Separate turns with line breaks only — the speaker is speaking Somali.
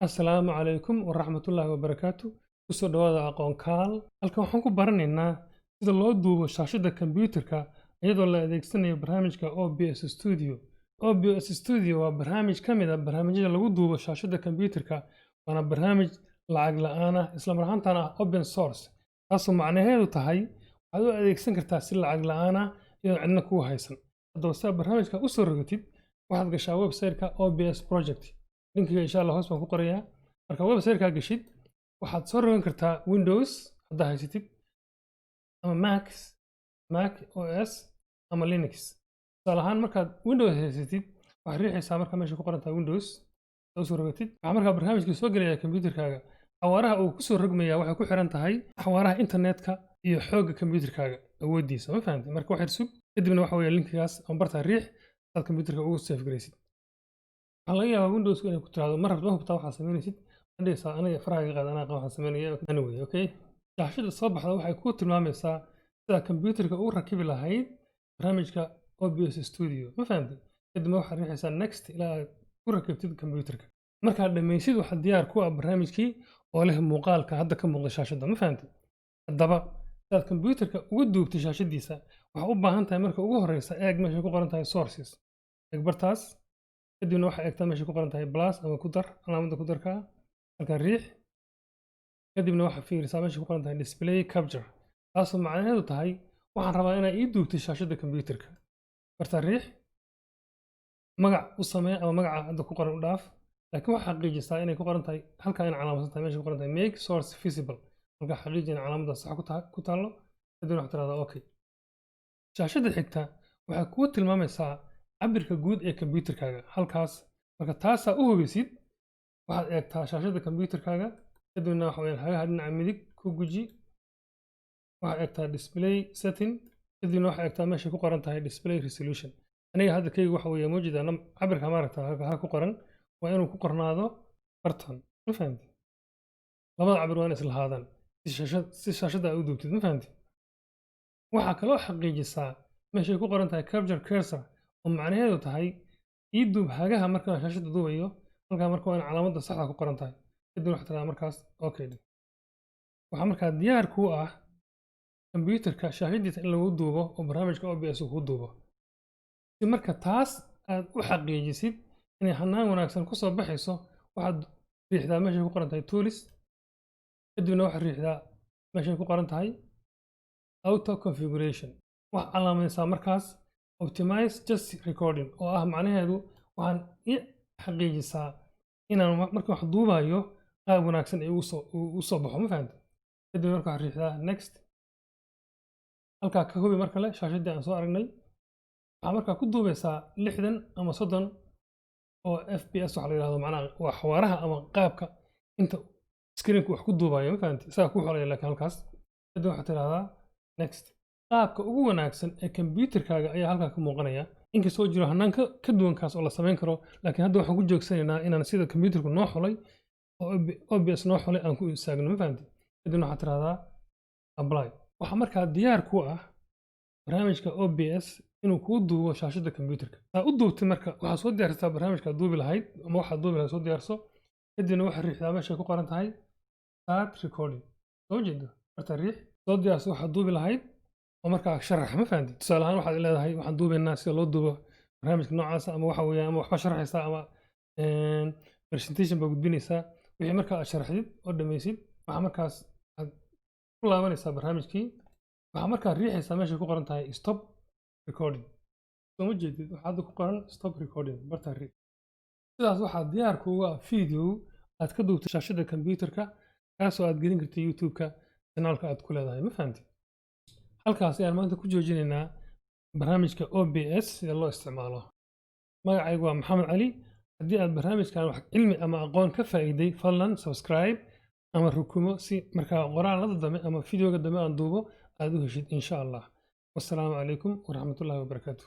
Asalaamu calaykum waraxmatullaahi wabarakaatu. Kusoo dhawaada aqoon kaal. Halkan waxaan ku baranaynaa sida loo duubo shaashada kombiyuutarka iyadoo la adeegsanayo barnaamijka OBS Studio. OBS Studio waa barnaamij ka mid ah barnaamijyada lagu duubo shaashada kombiyuutarka, waana barnaamij lacag la'aan ah isla mar ahaantaana ah open source. Taasoo macnaheedu tahay waxaad u adeegsan kartaa si lacag la'aan ah iyadoo cidna kuu haysan. Haddaba si aad barnaamijka u soo rogatid, waxaad gashaa website-ka OBS Project. linkiga insha Allah hoos baan ku qorayaa. Marka website-ka gashid, waxaad soo rogan kartaa Windows hadda haysatid, ama Mac OS ama Linux. Tusaale ahaan markaad Windows haysatid, waxaad riixaysaa marka meesha ku qoran tahay Windows soo soo rogatid. Waxaa markaa barnaamijka soo gelaya kombiyuutarkaaga. Xawaaraha uu ku soo rogmaya waxay ku xiran tahay xawaaraha internetka iyo xoogga kombiyuutarkaaga awoodiisa. Ma fahamtay? Marka waxaad sug kadibna waxa weeye linkigaas ama barta riix saad kombiyuutarka ugu save garaysid. waxaa laga yaabaa Windows inay ku tiraahdo ma hubtaa waxaad samaynaysid, hadhaysaa aniga farahaaga qaad anaa waxaan samaynaya anyway. Okay, shaashada soo baxda waxay ku tilmaamaysaa sida kombiyuutarka ugu rakibi lahayd barnaamijka OBS Studio. Ma fahamtay? kadibna waxaad riixaysaa next ilaa aad ku rakibtid kombiyuutarka. markaad dhammaysid waxaad diyaar ku ah barnaamijkii oo leh muuqaalka hadda ka muuqda shaashada. Ma fahamtay? haddaba sidaad kombiyuutarka uga duubtay shaashadiisa, waxaad u baahan tahay marka ugu horreysa eeg meesha ku qoran tahay sources. eeg bartaas, kadibna waxaa eegtaa meesha ku qoran tahay plus ama ku dar calaamadda ku darka halkan riix. kadibna waxaa fiirisaa meesha ku qoran tahay display capture, taasoo macnaheedu tahay waxaan rabaa inaa ii duubtay shaashada kombiyuutarka. bartaa riix, magac u samee ama magaca hadda ku qoran u dhaaf, laakiin waxaa xaqiijisaa inay ku qoran tahay halkaa in calaamadsan tahay meesha ku qoran tahay make source visible. halkaa xaqiiji in calaamadda sax ku taallo, kadibna waxaad tirahdaa okay. shaashada xigta waxay kuu tilmaamaysaa cabirka guud ee kombiyuutarkaaga. halkaas marka taasaa u hubisid, waxaad eegtaa shaashada kombiyuutarkaaga, kadibna waxa weeyaan hagaha dhinaca midig ku guji, waxaad eegtaa display setting, kadibna waxaad eegtaa meesha ku qoran tahay display resolution. aniga hadda kayga waxa weeye mawjida cabirka maaragta halka ku qoran waa inuu ku qornaado bartan. ma fahamtid? labada cabir waa in islahaadaan si shaashada aad u duubtid. ma fahamtid? waxaa kaloo xaqiijisaa meeshay ku qoran tahay capture cursor, oo macnaheedu tahay ii duub hagaha markaan shaashada duubayo. halkaa marka waa in calaamadda saxda ku qoran tahay, kadib waxaad tiraa markaas okay. waxaa markaa diyaar kuu ah kombiyuutarka shaashadiisa in lagu duubo oo barnaamijka OBS uu ku duubo. si marka taas aad u xaqiijisid inay hanaan wanaagsan ku soo baxayso, waxaad riixdaa meeshay ku qoran tahay tools, kadibna waxaad riixdaa meeshay ku qoran tahay auto configuration. waxaad calaamadaysaa markaas optimize just recording, oo ah macnaheedu waxaan ii xaqiijisaa inaan marka wax duubayo qaab wanaagsan ay u soo baxo. ma fahamtay? kadib marka waxaad riixdaa next. halkaa ka hubi mar kale shaashadii aan soo aragnay. waxaa markaa ku duubaysaa 60 ama 30 oo FPS waxa la yidhahdo, macnaha waa xawaaraha ama qaabka inta screenku wax ku duubayo. ma fahamtay? isagaa ku xolaya laakiin halkaas. kadib waxaad tidhahdaa next. qaabka ugu wanaagsan ee kombiyuutarkaaga ayaa halkaa ka muuqanaya, inkastoo jiro hanaan ka duwankaas oo la samayn karo, laakiin hadda waxaan ku joogsanaynaa inaan sida kombiyuutarku noo xolay oo OBS noo xolay aan ku istaagno. ma fahamtay? kadibna waxaad tidhahdaa apply. waxaa markaa diyaar ku ah barnaamijka OBS inuu kuu duubo shaashada kombiyuutarka. saa u duubtay marka waxaad soo diyaarsataa barnaamijkaad duubi lahayd ama waxaad duubi lahayd soo diyaarso, kadibna waxaad riixdaa meeshay ku qoran tahay start recording. soo jeedo barta riix, soo diyaarso waxaad duubi lahayd oo markaa sharax. ma fahamtid? tusaale ahaan waxaad leedahay waxaan duubaynaa sida loo duubo barnaamijka noocaas, ama waxa weeyaan ama waxba sharaxaysaa ama presentation baa gudbinaysaa. wixii markaa aad sharaxdid oo dhammaysid, waxaa markaas aad ku laabanaysaa barnaamijkii. waxaa markaa riixaysaa meeshay ku qoran tahay stop recording. soo ma jeedid? waxaa hadda ku qoran stop recording, barta riix. sidaas waxaa diyaar kuuga ah video aad ka duubtay shaashada kombiyuutarka, kaasoo aad gelin kartay YouTube-ka kanaalka aad ku leedahay. ma fahamtid? halkaas ayaan maanta ku joojinaynaa barnaamijka OBS sida loo isticmaalo. magacaygu waa Maxamed Cali. haddii aad barnaamijkan wax cilmi ama aqoon ka faa'iiday, fadlan subscribe ama rukumo si markaa qoraalada dambe ama videoga dambe aan duubo aad u heshid insha Allah. wassalaamu calaykum waraxmatullaahi wabarakaatuh.